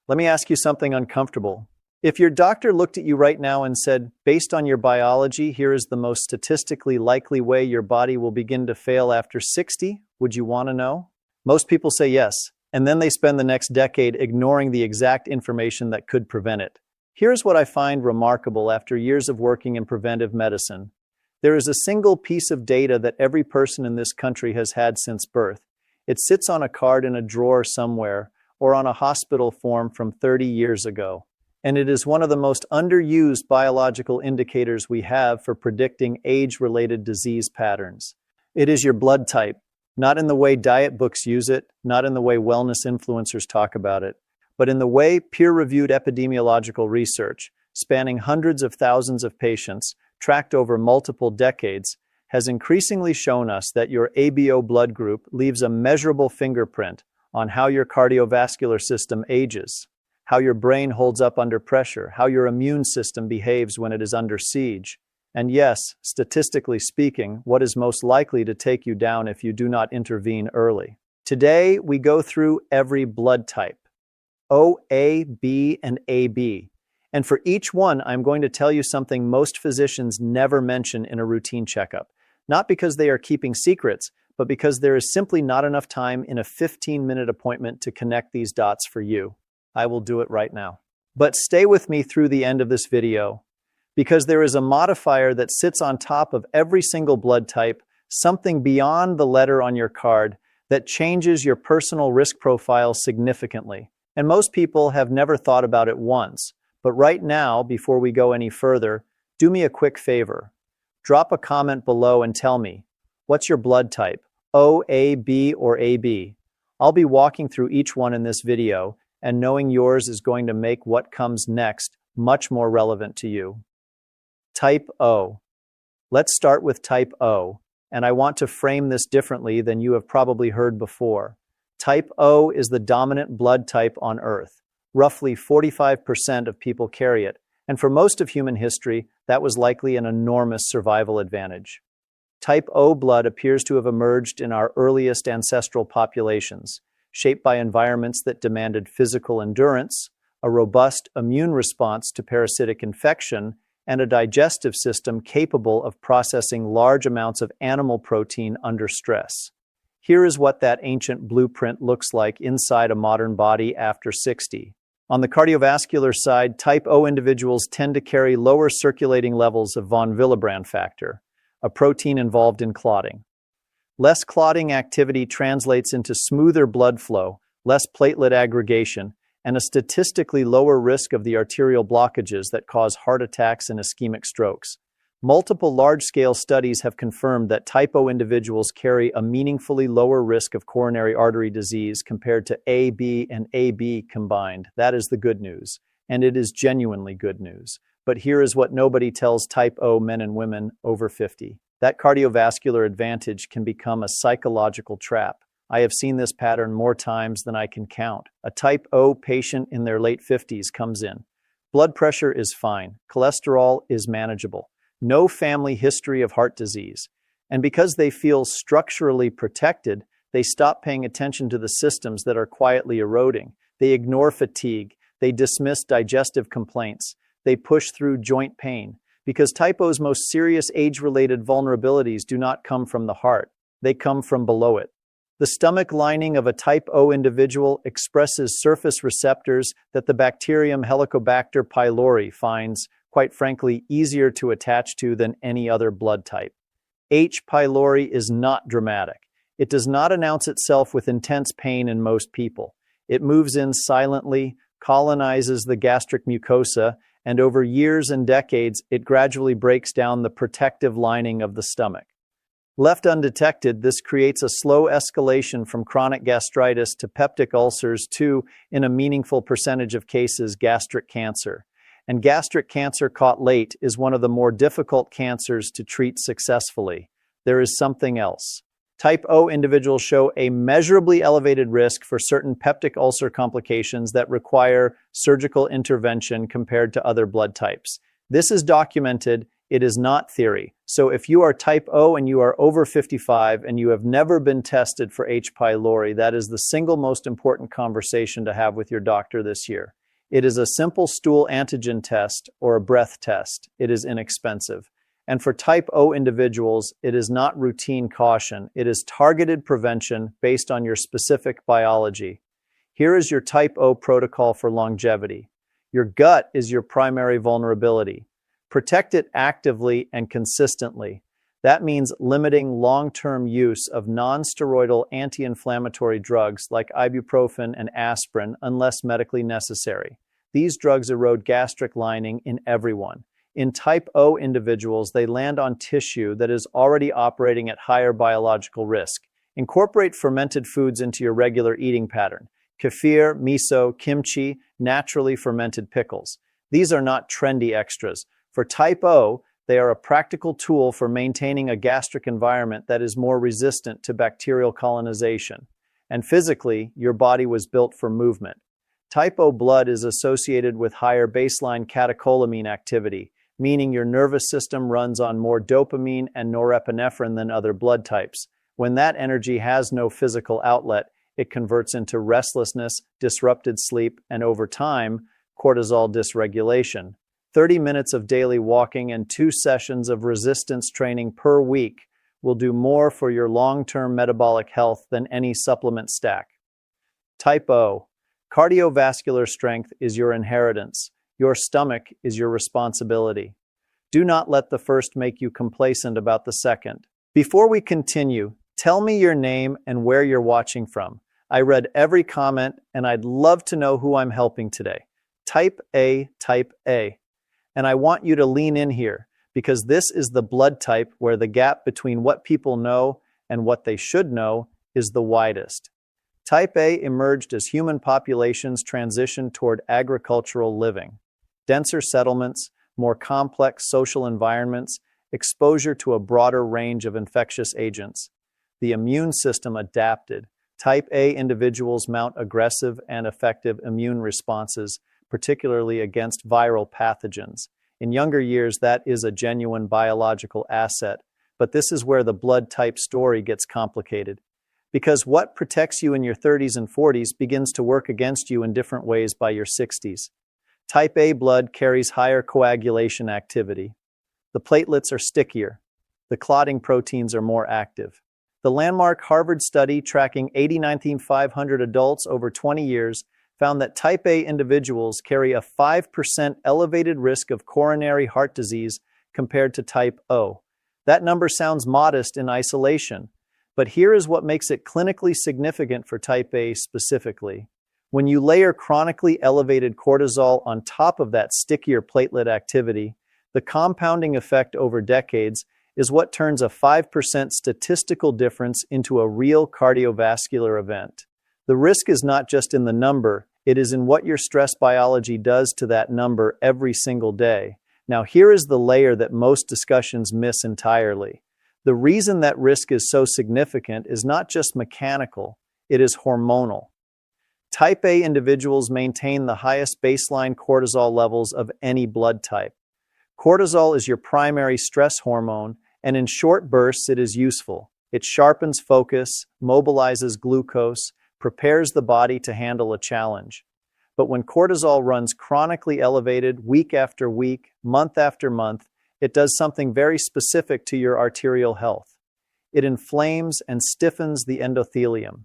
Let me ask you something uncomfortable. If your doctor looked at you right now and said, based on your biology, here is the most statistically likely way your body will begin to fail after 60, would you want to know? Most people say yes, and then they spend the next decade ignoring the exact information that could prevent it. Here's what I find remarkable after years of working in preventive medicine. There is a single piece of data that every person in this country has had since birth. It sits on a card in a drawer somewhere or on a hospital form from 30 years ago. And it is one of the most underused biological indicators we have for predicting age-related disease patterns. It is your blood type, not in the way diet books use it, not in the way wellness influencers talk about it, but in the way peer-reviewed epidemiological research, spanning hundreds of thousands of patients, tracked over multiple decades, has increasingly shown us that your ABO blood group leaves a measurable fingerprint on how your cardiovascular system ages, how your brain holds up under pressure, how your immune system behaves when it is under siege, and yes, statistically speaking, what is most likely to take you down if you do not intervene early. Today, we go through every blood type, O, A, B, and AB. And for each one, I'm going to tell you something most physicians never mention in a routine checkup. Not because they are keeping secrets, but because there is simply not enough time in a 15-minute appointment to connect these dots for you. I will do it right now. But stay with me through the end of this video, because there is a modifier that sits on top of every single blood type, something beyond the letter on your card that changes your personal risk profile significantly. And most people have never thought about it once. But right now, before we go any further, do me a quick favor. Drop a comment below and tell me, what's your blood type, O, A, B, or AB? I'll be walking through each one in this video, and knowing yours is going to make what comes next much more relevant to you. Type O. Let's start with type O, and I want to frame this differently than you have probably heard before. Type O is the dominant blood type on Earth. Roughly 45% of people carry it, and for most of human history, that was likely an enormous survival advantage. Type O blood appears to have emerged in our earliest ancestral populations, shaped by environments that demanded physical endurance, a robust immune response to parasitic infection, and a digestive system capable of processing large amounts of animal protein under stress. Here is what that ancient blueprint looks like inside a modern body after 60. On the cardiovascular side, type O individuals tend to carry lower circulating levels of von Willebrand factor, a protein involved in clotting. Less clotting activity translates into smoother blood flow, less platelet aggregation, and a statistically lower risk of the arterial blockages that cause heart attacks and ischemic strokes. Multiple large-scale studies have confirmed that type O individuals carry a meaningfully lower risk of coronary artery disease compared to AB and AB combined. That is the good news, and it is genuinely good news. But here is what nobody tells type O men and women over 50. That cardiovascular advantage can become a psychological trap. I have seen this pattern more times than I can count. A type O patient in their late 50s comes in. Blood pressure is fine. Cholesterol is manageable. No family history of heart disease. And because they feel structurally protected, they stop paying attention to the systems that are quietly eroding. They ignore fatigue. They dismiss digestive complaints. They push through joint pain. Because type O's most serious age-related vulnerabilities do not come from the heart. They come from below it. The stomach lining of a type O individual expresses surface receptors that the bacterium Helicobacter pylori finds, quite frankly, easier to attach to than any other blood type. H. pylori is not dramatic. It does not announce itself with intense pain in most people. It moves in silently, colonizes the gastric mucosa, and over years and decades, it gradually breaks down the protective lining of the stomach. Left undetected, this creates a slow escalation from chronic gastritis to peptic ulcers to, in a meaningful percentage of cases, gastric cancer. And gastric cancer caught late is one of the more difficult cancers to treat successfully. There is something else. Type O individuals show a measurably elevated risk for certain peptic ulcer complications that require surgical intervention compared to other blood types. This is documented It is not theory. So if you are type O and you are over 55 and you have never been tested for H. pylori, that is the single most important conversation to have with your doctor this year. It is a simple stool antigen test or a breath test. It is inexpensive. And for type O individuals, it is not routine caution. It is targeted prevention based on your specific biology. Here is your type O protocol for longevity. Your gut is your primary vulnerability. Protect it actively and consistently. That means limiting long-term use of non-steroidal anti-inflammatory drugs like ibuprofen and aspirin unless medically necessary. These drugs erode gastric lining in everyone. In type O individuals, they land on tissue that is already operating at higher biological risk. Incorporate fermented foods into your regular eating pattern. Kefir, miso, kimchi, naturally fermented pickles. These are not trendy extras. For type O, they are a practical tool for maintaining a gastric environment that is more resistant to bacterial colonization. And physically, your body was built for movement. Type O blood is associated with higher baseline catecholamine activity, meaning your nervous system runs on more dopamine and norepinephrine than other blood types. When that energy has no physical outlet, it converts into restlessness, disrupted sleep, and over time, cortisol dysregulation. 30 minutes of daily walking and 2 sessions of resistance training per week will do more for your long-term metabolic health than any supplement stack. Type O. Cardiovascular strength is your inheritance. Your stomach is your responsibility. Do not let the first make you complacent about the second. Before we continue, tell me your name and where you're watching from. I read every comment and I'd love to know who I'm helping today. Type A, type A. And I want you to lean in here because this is the blood type where the gap between what people know and what they should know is the widest. Type A emerged as human populations transitioned toward agricultural living. Denser settlements, more complex social environments, exposure to a broader range of infectious agents. The immune system adapted. Type A individuals mount aggressive and effective immune responses, particularly against viral pathogens. In younger years, that is a genuine biological asset, but this is where the blood type story gets complicated. Because what protects you in your 30s and 40s begins to work against you in different ways by your 60s. Type A blood carries higher coagulation activity. The platelets are stickier. The clotting proteins are more active. The landmark Harvard study tracking 89,500 adults over 20 years found that type A individuals carry a 5% elevated risk of coronary heart disease compared to type O. That number sounds modest in isolation, but here is what makes it clinically significant for type A specifically. When you layer chronically elevated cortisol on top of that stickier platelet activity, the compounding effect over decades is what turns a 5% statistical difference into a real cardiovascular event. The risk is not just in the number, it is in what your stress biology does to that number every single day. Now, here is the layer that most discussions miss entirely. The reason that risk is so significant is not just mechanical, it is hormonal. Type A individuals maintain the highest baseline cortisol levels of any blood type. Cortisol is your primary stress hormone, and in short bursts it is useful. It sharpens focus, mobilizes glucose, prepares the body to handle a challenge. But when cortisol runs chronically elevated week after week, month after month, it does something very specific to your arterial health. It inflames and stiffens the endothelium,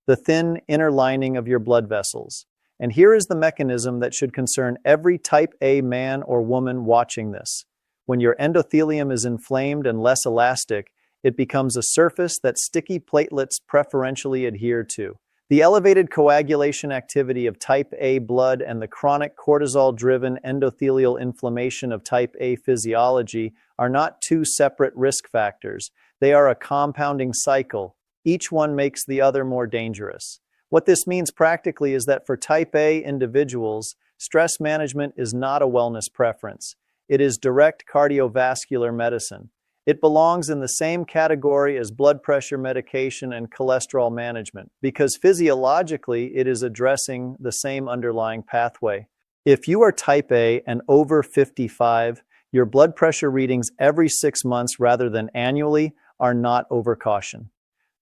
the thin inner lining of your blood vessels. And here is the mechanism that should concern every type A man or woman watching this. When your endothelium is inflamed and less elastic, it becomes a surface that sticky platelets preferentially adhere to. The elevated coagulation activity of type A blood and the chronic cortisol-driven endothelial inflammation of type A physiology are not two separate risk factors. They are a compounding cycle. Each one makes the other more dangerous. What this means practically is that for type A individuals, stress management is not a wellness preference. It is direct cardiovascular medicine. It belongs in the same category as blood pressure medication and cholesterol management because physiologically it is addressing the same underlying pathway. If you are type A and over 55, Your blood pressure readings every 6 months rather than annually are not overcaution.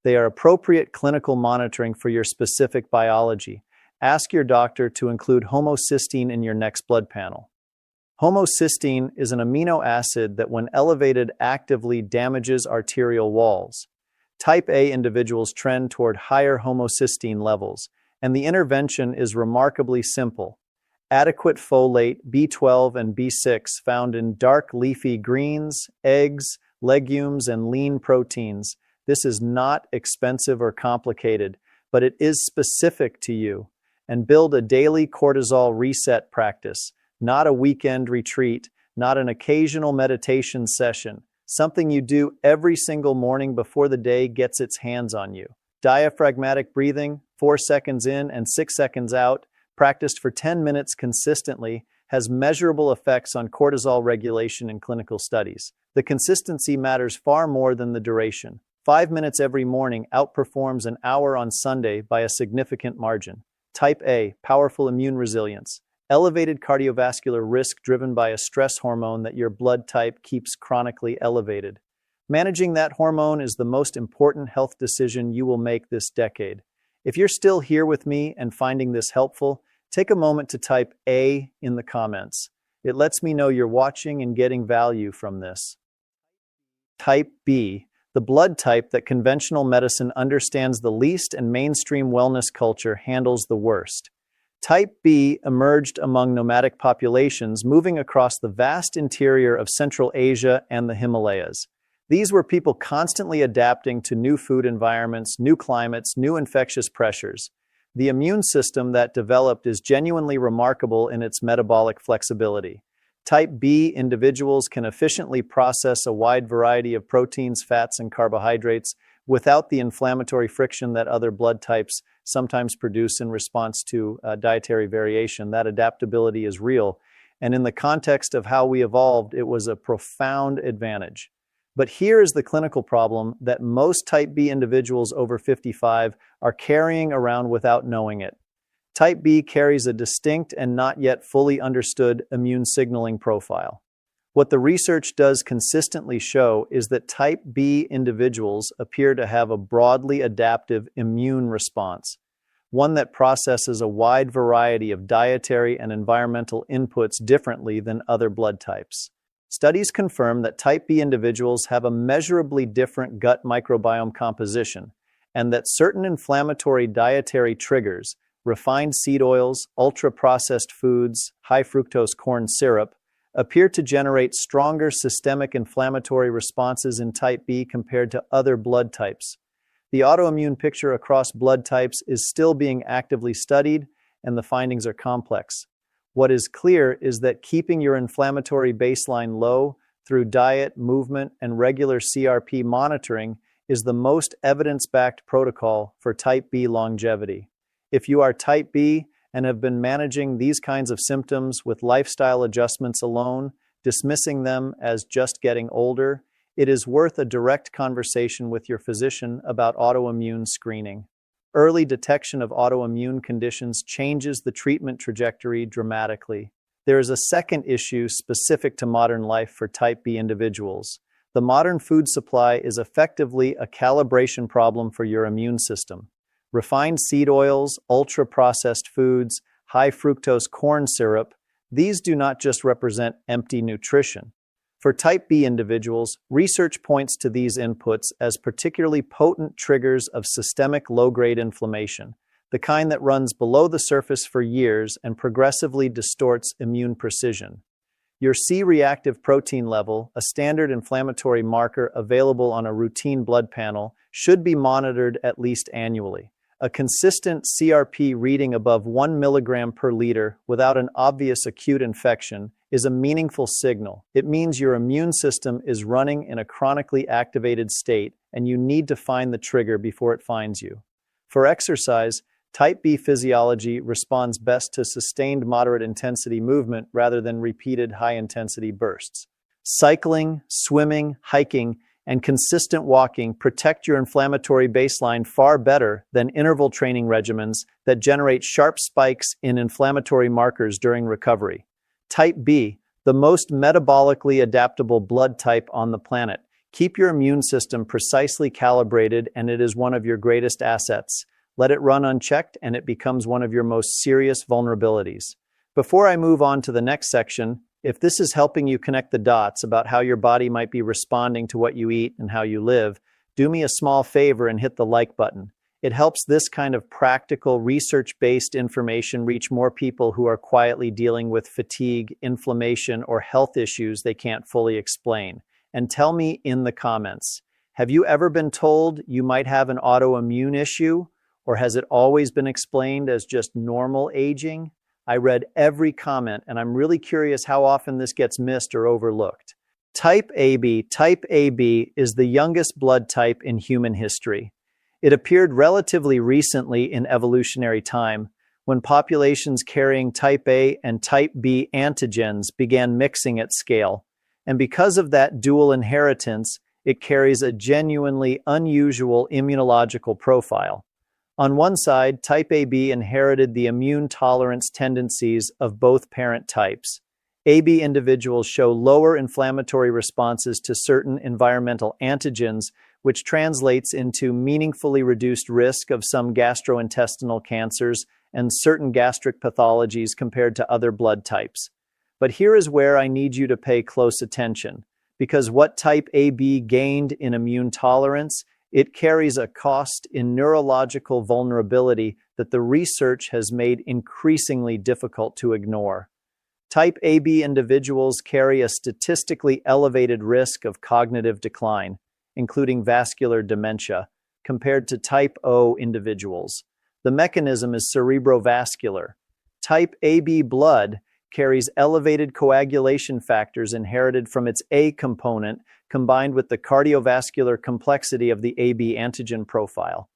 They are appropriate clinical monitoring for your specific biology. Ask your doctor to include homocysteine in your next blood panel. Homocysteine is an amino acid that, when elevated, actively damages arterial walls. Type A individuals trend toward higher homocysteine levels, and the intervention is remarkably simple. Adequate folate, B12, and B6 found in dark leafy greens, eggs, legumes, and lean proteins. This is not expensive or complicated, but it is specific to you. And build a daily cortisol reset practice, not a weekend retreat, not an occasional meditation session, something you do every single morning before the day gets its hands on you. Diaphragmatic breathing, 4 seconds in and 6 seconds out, practiced for 10 minutes consistently, has measurable effects on cortisol regulation in clinical studies. The consistency matters far more than the duration. 5 minutes every morning outperforms an hour on Sunday by a significant margin. Type A, powerful immune resilience. Elevated cardiovascular risk driven by a stress hormone that your blood type keeps chronically elevated. Managing that hormone is the most important health decision you will make this decade. If you're still here with me and finding this helpful, take a moment to type A in the comments. It lets me know you're watching and getting value from this. Type B, the blood type that conventional medicine understands the least and mainstream wellness culture handles the worst. Type B emerged among nomadic populations moving across the vast interior of Central Asia and the Himalayas. These were people constantly adapting to new food environments, new climates, new infectious pressures. The immune system that developed is genuinely remarkable in its metabolic flexibility. Type B individuals can efficiently process a wide variety of proteins, fats, and carbohydrates without the inflammatory friction that other blood types sometimes produce in response to dietary variation. That adaptability is real, and in the context of how we evolved, it was a profound advantage. But here is the clinical problem that most Type B individuals over 55 are carrying around without knowing it. Type B carries a distinct and not yet fully understood immune signaling profile. What the research does consistently show is that Type B individuals appear to have a broadly adaptive immune response, one that processes a wide variety of dietary and environmental inputs differently than other blood types. Studies confirm that Type B individuals have a measurably different gut microbiome composition, and that certain inflammatory dietary triggers, refined seed oils, ultra-processed foods, high-fructose corn syrup, appear to generate stronger systemic inflammatory responses in Type B compared to other blood types. The autoimmune picture across blood types is still being actively studied, and the findings are complex. What is clear is that keeping your inflammatory baseline low through diet, movement, and regular CRP monitoring is the most evidence-backed protocol for Type B longevity. If you are Type B and have been managing these kinds of symptoms with lifestyle adjustments alone, dismissing them as just getting older, it is worth a direct conversation with your physician about autoimmune screening. Early detection of autoimmune conditions changes the treatment trajectory dramatically. There is a second issue specific to modern life for Type B individuals. The modern food supply is effectively a calibration problem for your immune system. Refined seed oils, ultra-processed foods, high-fructose corn syrup, these do not just represent empty nutrition. For Type B individuals, research points to these inputs as particularly potent triggers of systemic low-grade inflammation, the kind that runs below the surface for years and progressively distorts immune precision. Your C-reactive protein level, a standard inflammatory marker available on a routine blood panel, should be monitored at least annually. A consistent CRP reading above 1 milligram per liter without an obvious acute infection is a meaningful signal. It means your immune system is running in a chronically activated state, and you need to find the trigger before it finds you. For exercise, Type B physiology responds best to sustained moderate intensity movement rather than repeated high-intensity bursts. Cycling, swimming, hiking, and consistent walking protect your inflammatory baseline far better than interval training regimens that generate sharp spikes in inflammatory markers during recovery. Type B, the most metabolically adaptable blood type on the planet. Keep your immune system precisely calibrated, and it is one of your greatest assets. Let it run unchecked, and it becomes one of your most serious vulnerabilities. Before I move on to the next section, if this is helping you connect the dots about how your body might be responding to what you eat and how you live, do me a small favor and hit the like button. It helps this kind of practical, research-based information reach more people who are quietly dealing with fatigue, inflammation, or health issues they can't fully explain. And tell me in the comments, have you ever been told you might have an autoimmune issue, or has it always been explained as just normal aging? I read every comment, and I'm really curious how often this gets missed or overlooked. Type AB. Type AB is the youngest blood type in human history. It appeared relatively recently in evolutionary time, when populations carrying type A and type B antigens began mixing at scale. And because of that dual inheritance, it carries a genuinely unusual immunological profile. On one side, type AB inherited the immune tolerance tendencies of both parent types. AB individuals show lower inflammatory responses to certain environmental antigens, which translates into meaningfully reduced risk of some gastrointestinal cancers and certain gastric pathologies compared to other blood types. But here is where I need you to pay close attention, because what type AB gained in immune tolerance, it carries a cost in neurological vulnerability that the research has made increasingly difficult to ignore. Type AB individuals carry a statistically elevated risk of cognitive decline, including vascular dementia, compared to type O individuals. The mechanism is cerebrovascular. Type AB blood carries elevated coagulation factors inherited from its A component, combined with the cardiovascular complexity of the AB antigen profile.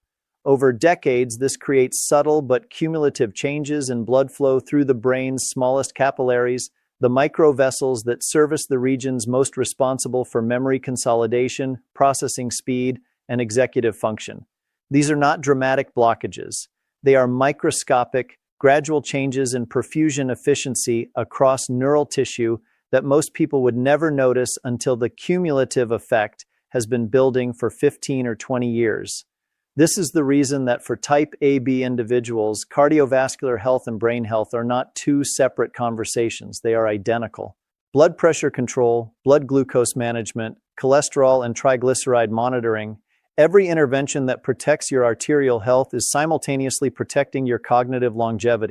Over decades, this creates subtle but cumulative changes in blood flow through the brain's smallest capillaries, the microvessels that service the regions most responsible for memory consolidation, processing speed, and executive function. These are not dramatic blockages. They are microscopic, gradual changes in perfusion efficiency across neural tissue that most people would never notice until the cumulative effect has been building for 15 or 20 years. This is the reason that for type AB individuals, cardiovascular health and brain health are not two separate conversations. They are identical. Blood pressure control, blood glucose management, cholesterol and triglyceride monitoring, every intervention that protects your arterial health is simultaneously protecting your cognitive longevity.